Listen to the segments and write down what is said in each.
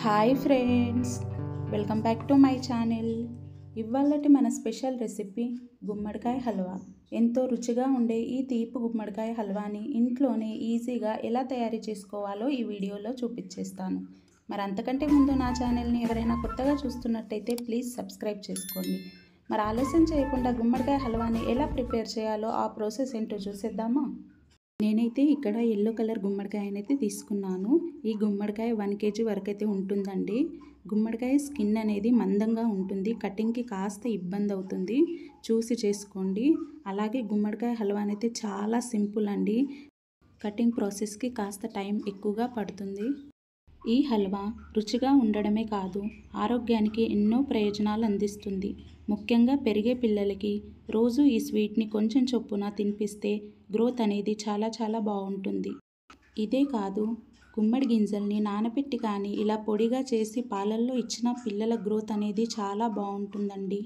Hi friends, welcome back to my channel. ఇవాళటి మన special recipe గుమ్మడికాయ హల్వా. ఎంతో రుచిగా ఉండే ఈ తీపి గుమ్మడికాయ హల్వాని ఇంట్లోనే ఈజీగా ఎలా తయారు చేసుకోవాలో ఈ వీడియోలో చూపించేస్తాను. మరి అంతకంటే ముందు నా ఛానల్ని ఎవరైనా కొత్తగా చూస్తున్నట్టయితే ప్లీజ్ సబ్స్క్రైబ్ చేసుకోండి. మరి ఆలస్యం చేయకుండా గుమ్మడికాయ హల్వాని ఎలా ప్రిపేర్ చేయాలో ఆ ప్రాసెస్ ఏంటో చూసేద్దామా. నేనైతే ఇక్కడ ఎల్లో కలర్ గుమ్మడికాయనైతే తీసుకున్నాను. ఈ గుమ్మడికాయ 1 kg వరకు అయితే ఉంటుందండి. గుమ్మడికాయ స్కిన్ అనేది మందంగా ఉంటుంది, కటింగ్కి కాస్త ఇబ్బంది అవుతుంది, చూసి చేసుకోండి. అలాగే గుమ్మడికాయ హల్వా అయితే చాలా సింపుల్ అండి, కటింగ్ ప్రాసెస్కి కాస్త టైం ఎక్కువగా పడుతుంది. ఈ హల్వా రుచిగా ఉండడమే కాదు, ఆరోగ్యానికి ఎన్నో ప్రయోజనాలు అందిస్తుంది. ముఖ్యంగా పెరిగే పిల్లలకి రోజు ఈ స్వీట్ని కొంచెం చొప్పున తినిపిస్తే గ్రోత్ అనేది చాలా బాగుంటుంది. ఇదే కాదు, గుమ్మడి గింజల్ని నానబెట్టి కానీ ఇలా పొడిగా చేసి పాలల్లో ఇచ్చిన పిల్లల గ్రోత్ అనేది చాలా బాగుంటుందండి.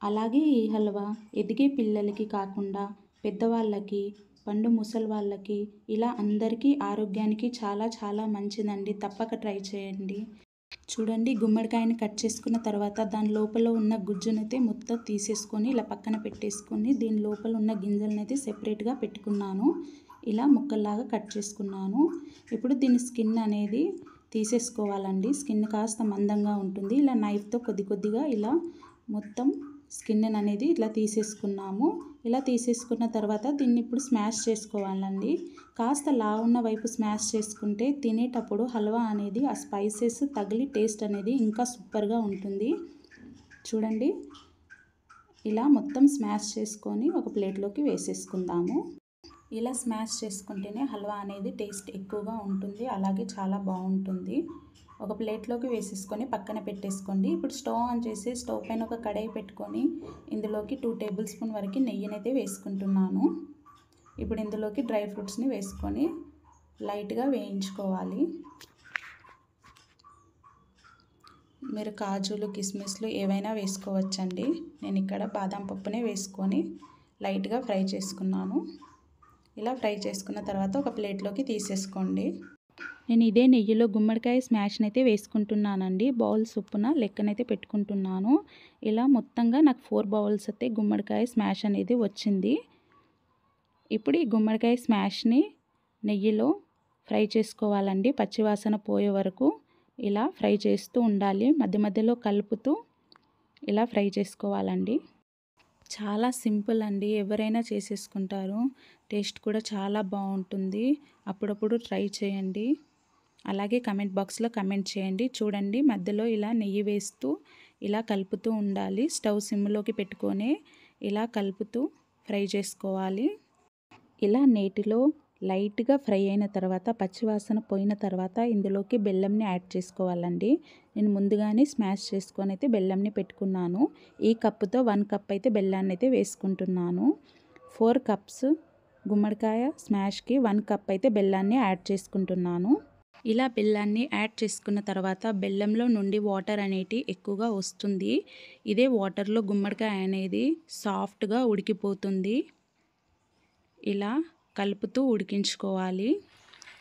అలాగే ఈ హల్వా ఎదిగే పిల్లలకి కాకుండా పెద్దవాళ్ళకి, పండు ముసలి వాళ్ళకి, ఇలా అందరికీ ఆరోగ్యానికి చాలా మంచిదండి. తప్పక ట్రై చేయండి. చూడండి, గుమ్మడికాయని కట్ చేసుకున్న తర్వాత దాని లోపల ఉన్న గుజ్జునైతే మొత్తం తీసేసుకొని ఇలా పక్కన పెట్టేసుకొని దీని లోపల ఉన్న గింజలనైతే సెపరేట్గా పెట్టుకున్నాను. ఇలా ముక్కల్లాగా కట్ చేసుకున్నాను. ఇప్పుడు దీని స్కిన్ అనేది తీసేసుకోవాలండి. స్కిన్ కాస్త మందంగా ఉంటుంది. ఇలా నైఫ్తో కొద్దిగా ఇలా మొత్తం స్కిన్ అనేది ఇట్లా తీసేసుకున్నాము. ఇలా తీసేసుకున్న తర్వాత దీన్ని ఇప్పుడు స్మాష్ చేసుకోవాలండి. కాస్త లావున్న వైపు స్మాష్ చేసుకుంటే తినేటప్పుడు హల్వా అనేది ఆ స్పైసెస్ తగిలి టేస్ట్ అనేది ఇంకా సూపర్గా ఉంటుంది. చూడండి, ఇలా మొత్తం స్మాష్ చేసుకొని ఒక ప్లేట్లోకి వేసేసుకుందాము. ఇలా స్మాష్ చేసుకుంటేనే హల్వా అనేది టేస్ట్ ఎక్కువగా ఉంటుంది, అలాగే చాలా బాగుంటుంది. ఒక ప్లేట్లోకి వేసేసుకొని పక్కన పెట్టేసుకోండి. ఇప్పుడు స్టవ్ ఆన్ చేసి స్టవ్ పైన ఒక కడాయి పెట్టుకొని ఇందులోకి 2 టేబుల్ స్పూన్ వరకు నెయ్యినైతే వేసుకుంటున్నాను. ఇప్పుడు ఇందులోకి డ్రై ఫ్రూట్స్ని వేసుకొని లైట్గా వేయించుకోవాలి. మీరు కాజులు, కిస్మిస్లు ఏవైనా వేసుకోవచ్చండి. నేను ఇక్కడ బాదం పప్పునే వేసుకొని లైట్గా ఫ్రై చేసుకున్నాను. ఇలా ఫ్రై చేసుకున్న తర్వాత ఒక ప్లేట్లోకి తీసేసుకోండి. నేను ఇదే నెయ్యిలో గుమ్మడికాయ స్మాష్ని అయితే వేసుకుంటున్నానండి. బౌల్స్ చొప్పున లెక్కనైతే పెట్టుకుంటున్నాను. ఇలా మొత్తంగా నాకు 4 బౌల్స్ అయితే గుమ్మడికాయ స్మాష్ అనేది వచ్చింది. ఇప్పుడు ఈ గుమ్మడికాయ స్మాష్ని నెయ్యిలో ఫ్రై చేసుకోవాలండి. పచ్చివాసన పోయే వరకు ఇలా ఫ్రై చేస్తూ ఉండాలి. మధ్యలో కలుపుతూ ఇలా ఫ్రై చేసుకోవాలండి. చాలా సింపుల్ అండి, ఎవరైనా చేసేసుకుంటారు. టేస్ట్ కూడా చాలా బాగుంటుంది. అప్పుడప్పుడు ట్రై చేయండి. అలాగే కమెంట్ బాక్స్లో కమెంట్ చేయండి. చూడండి, మధ్యలో ఇలా నెయ్యి వేస్తూ ఇలా కలుపుతూ ఉండాలి. స్టవ్ సిమ్లోకి పెట్టుకొని ఇలా కలుపుతూ ఫ్రై చేసుకోవాలి. ఇలా నేతిలో లైట్గా ఫ్రై అయిన తర్వాత, పచ్చివాసన పోయిన తర్వాత ఇందులోకి బెల్లంని యాడ్ చేసుకోవాలండి. నేను ముందుగానే స్మాష్ చేసుకొని అయితే బెల్లంని పెట్టుకున్నాను. ఈ కప్పుతో 1 కప్ అయితే బెల్లాన్ని అయితే వేసుకుంటున్నాను. 4 కప్స్ గుమ్మడికాయ స్మాష్కి 1 కప్ అయితే బెల్లాన్ని యాడ్ చేసుకుంటున్నాను. ఇలా బెల్లాన్ని యాడ్ చేసుకున్న తర్వాత బెల్లంలో నుండి వాటర్ అనేది ఎక్కువగా వస్తుంది. ఇదే వాటర్లో గుమ్మడికాయ అనేది సాఫ్ట్గా ఉడికిపోతుంది. ఇలా కలుపుతూ ఉడికించుకోవాలి.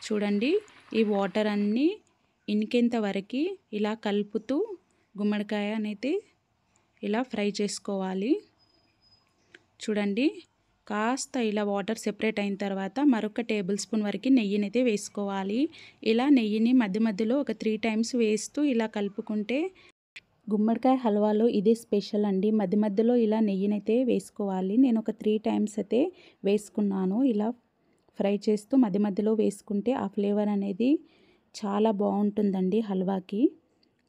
చూడండి, ఈ వాటర్ అన్నీ ఇనికేంత వరకు ఇలా కలుపుతూ గుమ్మడికాయ అనేది ఇలా ఫ్రై చేసుకోవాలి. చూడండి, కాస్త ఇలా వాటర్ సెపరేట్ అయిన తర్వాత మరొక టేబుల్ స్పూన్ వరకు నెయ్యిని అయితే వేసుకోవాలి. ఇలా నెయ్యిని మధ్యలో ఒక 3 టైమ్స్ వేస్తూ ఇలా కలుపుకుంటే గుమ్మడికాయ హల్వాలో ఇదే స్పెషల్ అండి. మధ్యలో ఇలా నెయ్యిని అయితే వేసుకోవాలి. నేను ఒక 3 టైమ్స్ అయితే వేసుకున్నాను. ఇలా ఫ్రై చేస్తూ మధ్యలో వేసుకుంటే ఆ ఫ్లేవర్ అనేది చాలా బాగుంటుందండి హల్వాకి.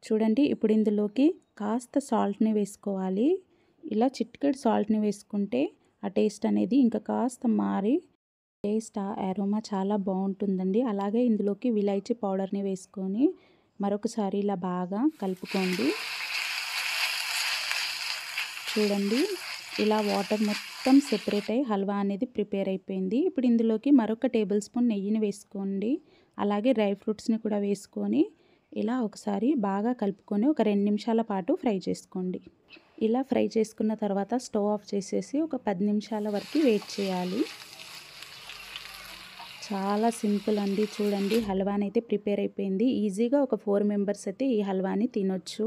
చూడండి, ఇప్పుడు ఇందులోకి కాస్త సాల్ట్ని వేసుకోవాలి. ఇలా చిటికెడు సాల్ట్ని వేసుకుంటే ఆ టేస్ట్ అనేది ఇంకా కాస్త మారి టేస్ట్, అరోమా చాలా బాగుంటుందండి. అలాగే ఇందులోకి విలాయచీ పౌడర్ని వేసుకొని మరొకసారి ఇలా బాగా కలుపుకోండి. చూడండి, ఇలా వాటర్ మొత్తం సెపరేట్ అయ్యి హల్వా అనేది ప్రిపేర్ అయిపోయింది. ఇప్పుడు ఇందులోకి మరొక టేబుల్ స్పూన్ నెయ్యిని వేసుకోండి. అలాగే డ్రై ఫ్రూట్స్ని కూడా వేసుకొని ఇలా ఒకసారి బాగా కలుపుకొని ఒక 2 నిమిషాల పాటు ఫ్రై చేసుకోండి. ఇలా ఫ్రై చేసుకున్న తర్వాత స్టవ్ ఆఫ్ చేసేసి ఒక 10 నిమిషాల వరకు వెయిట్ చేయాలి. చాలా సింపుల్ అండి. చూడండి హల్వాని అయితే ప్రిపేర్ అయిపోయింది. ఈజీగా ఒక 4 మెంబర్స్ అయితే ఈ హల్వాని తినొచ్చు.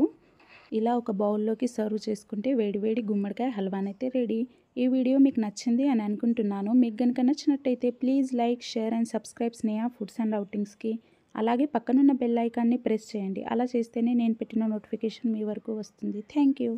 ఇలా ఒక బౌల్లోకి సర్వ్ చేసుకుంటే వేడివేడి గుమ్మడికాయ హల్వాని అయితే రెడీ. ఈ వీడియో మీకు నచ్చింది అని అనుకుంటున్నాను. మీకు కనుక నచ్చినట్టయితే please like, share and subscribe Sneha foods and అవుటింగ్స్కి. అలాగే పక్కనున్న బెల్ ఐకాన్ని ప్రెస్ చేయండి. అలా చేస్తేనే నేను పెట్టిన నోటిఫికేషన్ మీ వరకు వస్తుంది. Thank you.